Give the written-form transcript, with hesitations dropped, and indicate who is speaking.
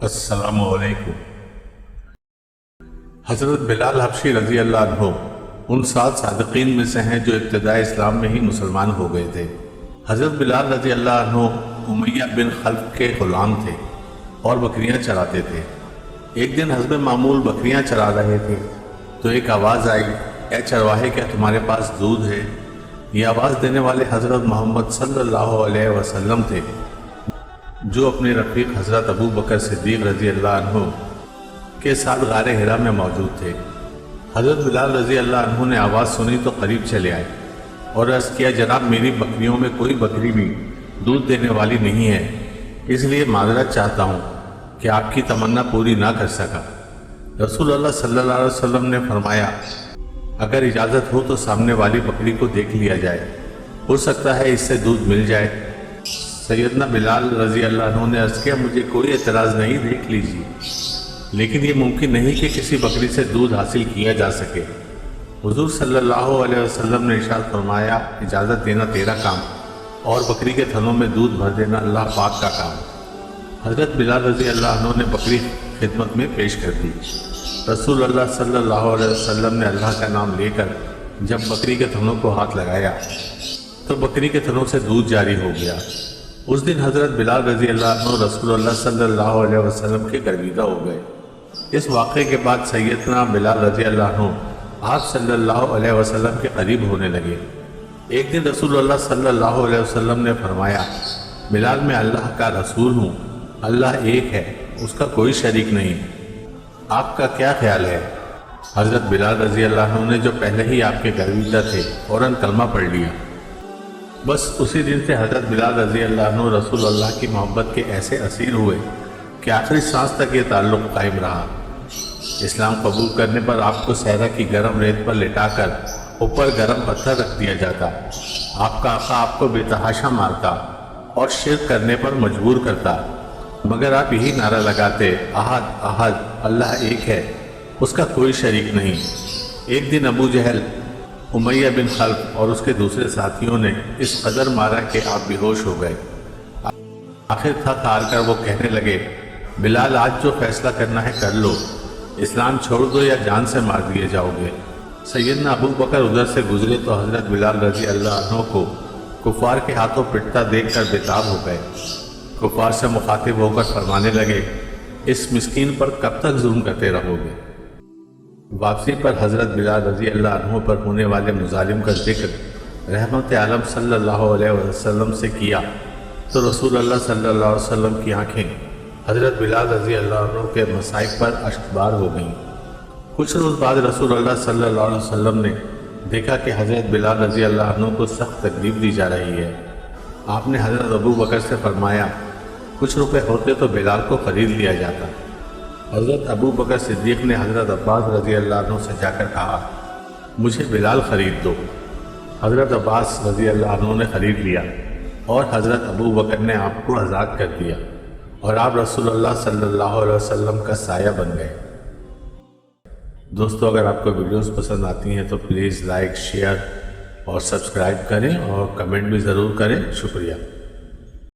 Speaker 1: السلام علیکم۔ حضرت بلال حبشی رضی اللہ عنہ ان 7 صادقین میں سے ہیں جو ابتداء اسلام میں ہی مسلمان ہو گئے تھے۔ حضرت بلال رضی اللہ عنہ امیہ بن خلف کے غلام تھے اور بکریاں چراتے تھے۔ ایک دن حسب معمول بکریاں چرا رہے تھے تو ایک آواز آئی، اے چرواہے کیا تمہارے پاس دودھ ہے؟ یہ آواز دینے والے حضرت محمد صلی اللہ علیہ وسلم تھے جو اپنے رفیق حضرت ابو بکر صدیق رضی اللہ عنہ کے ساتھ غار حرا میں موجود تھے۔ حضرت بلال رضی اللہ عنہ نے آواز سنی تو قریب چلے آئے اور عرض کیا، جناب میری بکریوں میں کوئی بکری بھی دودھ دینے والی نہیں ہے، اس لیے معذرت چاہتا ہوں کہ آپ کی تمنا پوری نہ کر سکا۔ رسول اللہ صلی اللہ علیہ وسلم نے فرمایا، اگر اجازت ہو تو سامنے والی بکری کو دیکھ لیا جائے، ہو سکتا ہے اس سے دودھ مل جائے۔ سیدنا بلال رضی اللہ عنہ نے عرض کیا، مجھے کوئی اعتراض نہیں، دیکھ لیجیے، لیکن یہ ممکن نہیں کہ کسی بکری سے دودھ حاصل کیا جا سکے۔ حضور صلی اللہ علیہ وسلم نے ارشاد فرمایا، اجازت دینا تیرا کام اور بکری کے تھنوں میں دودھ بھر دینا اللہ پاک کا کام۔ حضرت بلال رضی اللہ عنہ نے بکری خدمت میں پیش کر دی۔ رسول اللہ صلی اللہ علیہ وسلم نے اللہ کا نام لے کر جب بکری کے تھنوں کو ہاتھ لگایا تو بکری کے تھنوں سے دودھ جاری ہو گیا۔ اس دن حضرت بلال رضی اللہ عنہ رسول اللہ صلی اللہ علیہ وسلم کے گرویدہ ہو گئے۔ اس واقعے کے بعد سیدنا بلال رضی اللہ عنہ آپ صلی اللہ علیہ وسلم کے قریب ہونے لگے۔ ایک دن رسول اللہ صلی اللہ علیہ وسلم نے فرمایا، بلال میں اللہ کا رسول ہوں، اللہ ایک ہے، اس کا کوئی شریک نہیں، آپ کا کیا خیال ہے؟ حضرت بلال رضی اللہ عنہ نے جو پہلے ہی آپ کے گرویدہ تھے فوراً کلمہ پڑھ لیا۔ بس اسی دن سے حضرت بلال رضی اللہ عنہ رسول اللہ کی محبت کے ایسے اسیر ہوئے کہ آخری سانس تک یہ تعلق قائم رہا۔ اسلام قبول کرنے پر آپ کو صحرا کی گرم ریت پر لٹا کر اوپر گرم پتھر رکھ دیا جاتا، آپ کا آقا آپ کو بے تحاشا مارتا اور شرک کرنے پر مجبور کرتا، مگر آپ یہی نعرہ لگاتے، احد احد، اللہ ایک ہے، اس کا کوئی شریک نہیں۔ ایک دن ابو جہل، امیہ بن خلف اور اس کے دوسرے ساتھیوں نے اس قدر مارا کہ آپ بے ہوش ہو گئے۔ آخر تھک ہار کر وہ کہنے لگے، بلال آج جو فیصلہ کرنا ہے کر لو، اسلام چھوڑ دو یا جان سے مار دیے جاؤ گے۔ سیدنا ابو بکر ادھر سے گزرے تو حضرت بلال رضی اللہ عنہ کو کفار کے ہاتھوں پٹتا دیکھ کر بےتاب ہو گئے۔ کفار سے مخاطب ہو کر فرمانے لگے، اس مسکین پر کب تک ظلم کرتے رہو گے؟ واپسی پر حضرت بلال رضی اللہ عنہ پر ہونے والے مظالم کا ذکر رحمت عالم صلی اللہ علیہ وسلم سے کیا تو رسول اللہ صلی اللہ علیہ وسلم کی آنکھیں حضرت بلال رضی اللہ عنہ کے مصائب پر اشکبار ہو گئیں۔ کچھ روز بعد رسول اللہ صلی اللہ علیہ وسلم نے دیکھا کہ حضرت بلال رضی اللہ عنہ کو سخت تکلیف دی جا رہی ہے۔ آپ نے حضرت ابو بکر سے فرمایا، کچھ روپے ہوتے تو بلال کو خرید لیا جاتا۔ حضرت ابو بکر صدیق نے حضرت عباس رضی اللہ عنہ سے جا کر کہا، مجھے بلال خرید دو۔ حضرت عباس رضی اللہ عنہ نے خرید لیا اور حضرت ابو بکر نے آپ کو آزاد کر دیا اور آپ رسول اللہ صلی اللہ علیہ وسلم کا سایہ بن گئے۔ دوستو، اگر آپ کو ویڈیوز پسند آتی ہیں تو پلیز لائک، شیئر اور سبسکرائب کریں اور کمنٹ بھی ضرور کریں۔ شکریہ۔